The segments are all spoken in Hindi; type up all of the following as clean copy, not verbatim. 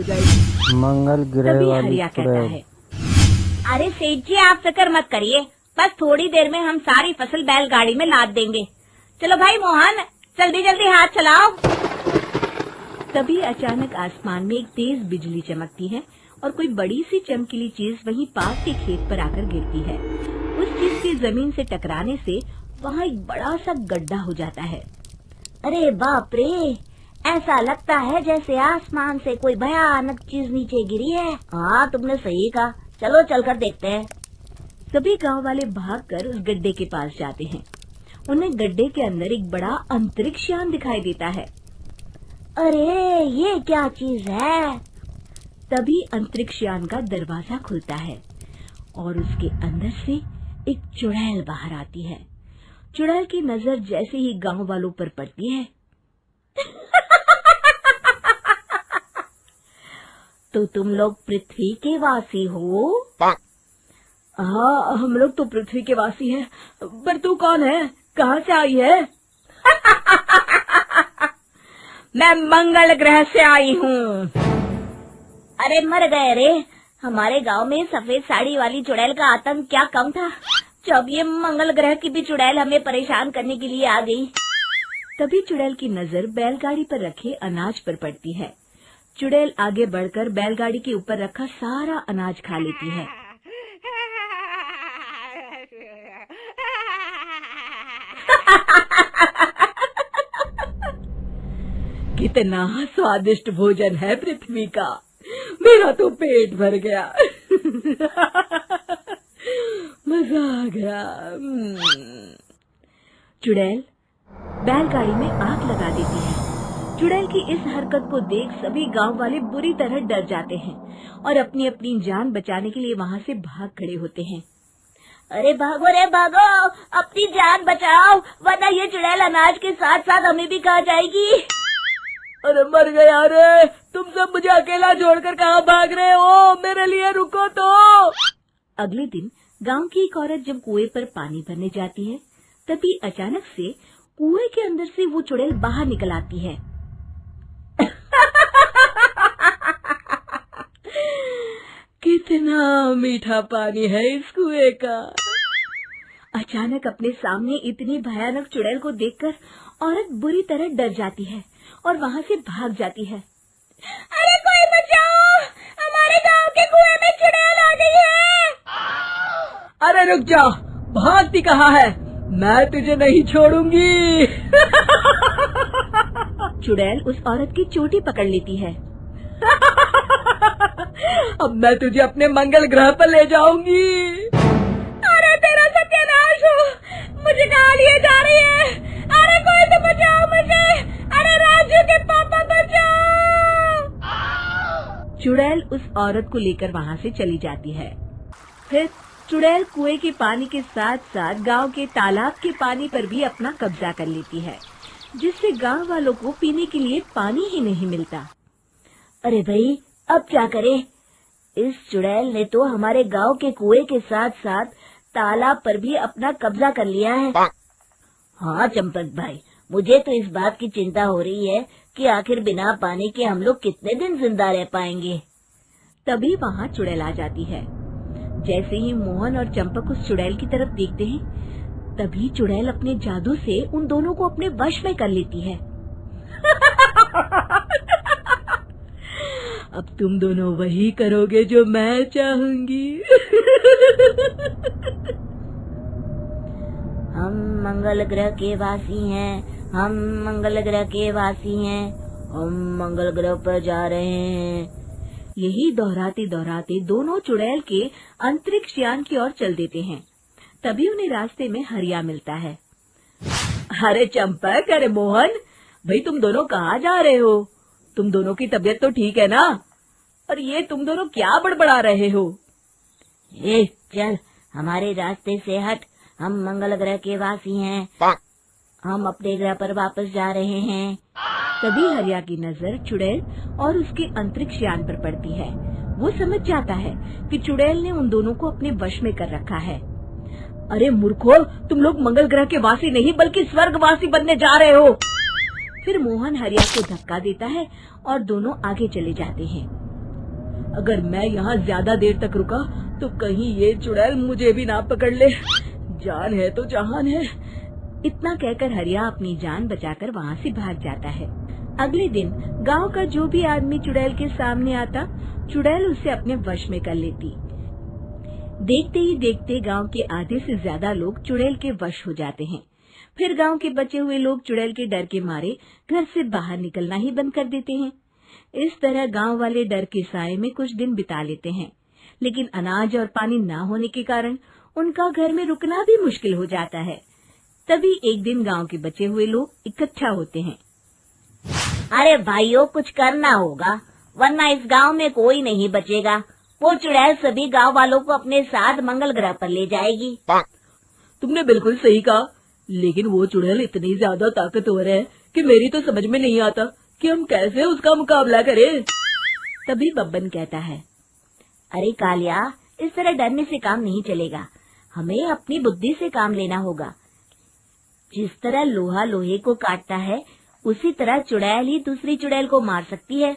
मंगल ग्रह तभी वाली हरिया कहता चुड़ैल। है, अरे सेठ जी आप फिक्र मत करिए, बस थोड़ी देर में हम सारी फसल बैलगाड़ी में लाद देंगे। चलो भाई मोहन, जल्दी जल्दी हाथ चलाओ। तभी अचानक आसमान में एक तेज बिजली चमकती है और कोई बड़ी सी चमकीली चीज वहीं पास के खेत पर आकर गिरती है। उस चीज के जमीन से टकराने से वहाँ एक बड़ा सा गड्ढा हो जाता है। अरे बाप रे, ऐसा लगता है जैसे आसमान से कोई भयानक चीज नीचे गिरी है। हाँ तुमने सही कहा, चलो चलकर देखते हैं। सभी गांव वाले भागकर उस गड्ढे के पास जाते हैं। उन्हें गड्ढे के अंदर एक बड़ा अंतरिक्ष यान दिखाई देता है। अरे ये क्या चीज है? तभी अंतरिक्ष यान का दरवाजा खुलता है और उसके अंदर से एक चुड़ैल बाहर आती है। चुड़ैल की नजर जैसे ही गांव वालों पर पड़ती है तो तुम लोग पृथ्वी के वासी हो? हाँ हम लोग तो पृथ्वी के वासी हैं, पर तू कौन है, कहाँ से आई है? मैं मंगल ग्रह से आई हूँ। अरे मर गए रे, हमारे गांव में सफेद साड़ी वाली चुड़ैल का आतंक क्या कम था, जब ये मंगल ग्रह की भी चुड़ैल हमें परेशान करने के लिए आ गई। तभी चुड़ैल की नजर बैलगाड़ी पर रखे अनाज पर पड़ती है। चुड़ैल आगे बढ़कर बैलगाड़ी के ऊपर रखा सारा अनाज खा लेती है। कितना स्वादिष्ट भोजन है पृथ्वी का, मेरा तो पेट भर गया। मजा आ गया। चुड़ैल बैलगाड़ी में आग लगा देती है। चुड़ैल की इस हरकत को देख सभी गांव वाले बुरी तरह डर जाते हैं और अपनी अपनी जान बचाने के लिए वहां से भाग खड़े होते हैं। अरे भागो रे भागो, अपनी जान बचाओ, वरना ये चुड़ैल अनाज के साथ साथ हमें भी खा जाएगी। अरे मर गया रे, तुम सब मुझे अकेला छोड़कर कहाँ भाग रहे हो, मेरे लिए रुको तो। अगले दिन गांव की एक औरत जब कुएं पर पानी भरने जाती है, तभी अचानक से कुएं के अंदर से वो चुड़ैल बाहर निकल आती है। कितना मीठा पानी है इस कुएं का। अचानक अपने सामने इतनी भयानक चुड़ैल को देखकर औरत बुरी तरह डर जाती है और वहां से भाग जाती है। अरे कोई बचाओ, हमारे गांव के कुएं में चुड़ैल आ गई है। अरे रुक जा, भागती कहाँ है, मैं तुझे नहीं छोड़ूंगी। चुड़ैल उस औरत की चोटी पकड़ लेती है। अब मैं तुझे अपने मंगल ग्रह पर ले जाऊंगी। अरे तेरा सत्यानाश हो, मुझे कहाँ लिए जा रही है? अरे कोई तो बचाओ मुझे, अरे राजू के पापा बचाओ। चुड़ैल उस औरत को लेकर वहाँ से चली जाती है। फिर चुड़ैल कुएं के पानी के साथ साथ गांव के तालाब के पानी पर भी अपना कब्जा कर लेती है, जिससे गांव वालों को पीने के लिए पानी ही नहीं मिलता। अरे भाई अब क्या करें? इस चुड़ैल ने तो हमारे गांव के कुएं के साथ साथ तालाब पर भी अपना कब्जा कर लिया है। हाँ चंपक भाई, मुझे तो इस बात की चिंता हो रही है कि आखिर बिना पानी के हम लोग कितने दिन जिंदा रह पाएंगे। तभी वहाँ चुड़ैल आ जाती है। जैसे ही मोहन और चंपक उस चुड़ैल की तरफ देखते हैं, तभी चुड़ैल अपने जादू से उन दोनों को अपने वश में कर लेती है। अब तुम दोनों वही करोगे जो मैं चाहूंगी। हम मंगल ग्रह के वासी हैं, हम मंगल ग्रह के वासी हैं, हम मंगल ग्रह पर जा रहे हैं। यही दोहराते दोहराते दोनों चुड़ैल के अंतरिक्ष यान की ओर चल देते हैं। तभी उन्हें रास्ते में हरिया मिलता है। अरे चंपक, अरे मोहन, भाई तुम दोनों कहाँ जा रहे हो? तुम दोनों की तबीयत तो ठीक है ना? और ये तुम दोनों क्या बड़बड़ा रहे हो? ए चल, हमारे रास्ते से हट, हम मंगल ग्रह के वासी हैं, हम अपने ग्रह पर वापस जा रहे हैं। तभी हरिया की नजर चुड़ैल और उसके अंतरिक्ष यान पर पड़ती है। वो समझ जाता है कि चुड़ैल ने उन दोनों को अपने वश में कर रखा है। अरे मूर्खों, तुम लोग मंगल ग्रह के वासी नहीं बल्कि स्वर्गवासी बनने जा रहे हो। फिर मोहन हरिया को धक्का देता है और दोनों आगे चले जाते हैं। अगर मैं यहाँ ज्यादा देर तक रुका तो कहीं ये चुड़ैल मुझे भी ना पकड़ ले। जान है तो जहान है। इतना कहकर हरिया अपनी जान बचाकर वहाँ से भाग जाता है। अगले दिन गांव का जो भी आदमी चुड़ैल के सामने आता, चुड़ैल उसे अपने वश में कर लेती। देखते ही देखते गांव के आधे से ज्यादा लोग चुड़ैल के वश हो जाते हैं। फिर गांव के बचे हुए लोग चुड़ैल के डर के मारे घर से बाहर निकलना ही बंद कर देते हैं। इस तरह गांव वाले डर के साए में कुछ दिन बिता लेते हैं, लेकिन अनाज और पानी न होने के कारण उनका घर में रुकना भी मुश्किल हो जाता है। तभी एक दिन गांव के बचे हुए लोग इकट्ठा होते हैं। अरे भाइयों, कुछ करना होगा, वरना इस गांव में कोई नहीं बचेगा। वो चुड़ैल सभी गांव वालों को अपने साथ मंगल ग्रह पर ले जाएगी। तुमने बिल्कुल सही कहा, लेकिन वो चुड़ैल इतनी ज्यादा ताकतवर है कि मेरी तो समझ में नहीं आता कि हम कैसे उसका मुकाबला करें। तभी बब्बन कहता है, अरे कालिया, इस तरह डरने से काम नहीं चलेगा। हमें अपनी बुद्धि से काम लेना होगा। जिस तरह लोहा लोहे को काटता है, उसी तरह चुड़ैल ही दूसरी चुड़ैल को मार सकती है।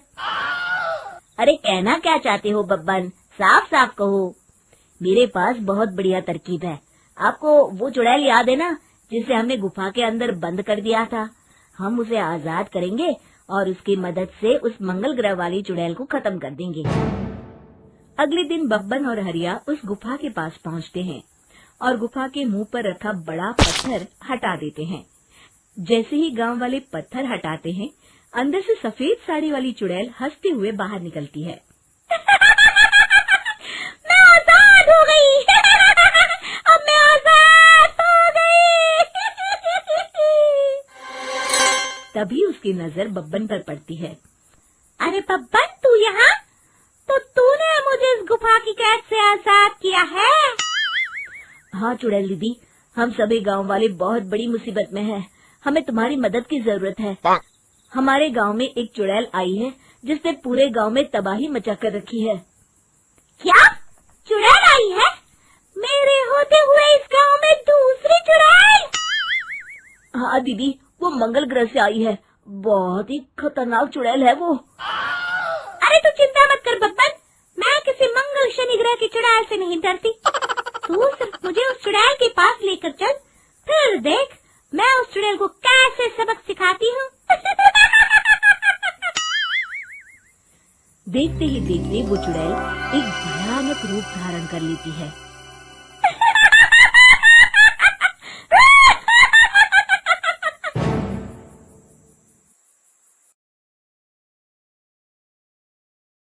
अरे कहना क्या चाहते हो बब्बन, साफ साफ कहो। मेरे पास बहुत बढ़िया तरकीब है। आपको वो चुड़ैल याद है ना, जिसे हमने गुफा के अंदर बंद कर दिया था? हम उसे आजाद करेंगे और उसकी मदद से उस मंगल ग्रह वाली चुड़ैल को खत्म कर देंगे। अगले दिन बब्बन और हरिया उस गुफा के पास पहुंचते हैं और गुफा के मुंह पर रखा बड़ा पत्थर हटा देते हैं। जैसे ही गांव वाले पत्थर हटाते हैं, अंदर से सफेद साड़ी वाली चुड़ैल हंसते हुए बाहर निकलती है। मैं आजाद हो गई। अब मैं आजाद हो गई। तभी उसकी नजर बब्बन पर पड़ती है। अरे बब्बन, तू यहाँ? तो तूने मुझे इस गुफा की कैद से आजाद किया है? हाँ चुड़ैल दीदी, हम सभी गांव वाले बहुत बड़ी मुसीबत में हैं। हमें तुम्हारी मदद की जरूरत है। हमारे गांव में एक चुड़ैल आई है जिसने पूरे गांव में तबाही मचा कर रखी है। क्या? चुड़ैल आई है? मेरे होते हुए इस गांव में दूसरी चुड़ैल? हाँ दीदी, वो मंगल ग्रह से आई है। बहुत ही खतरनाक चुड़ैल है वो। अरे तू चिंता मत कर बब्बन, मैं किसी मंगल शनि ग्रह की चुड़ैल से नहीं डरती। तू सिर्फ मुझे उस चुड़ैल के पास लेकर चल, फिर देख मैं उस चुड़ैल को कैसे सबक सिखाती हूँ। देखते ही देखते वो चुड़ैल एक भयानक रूप धारण कर लेती है।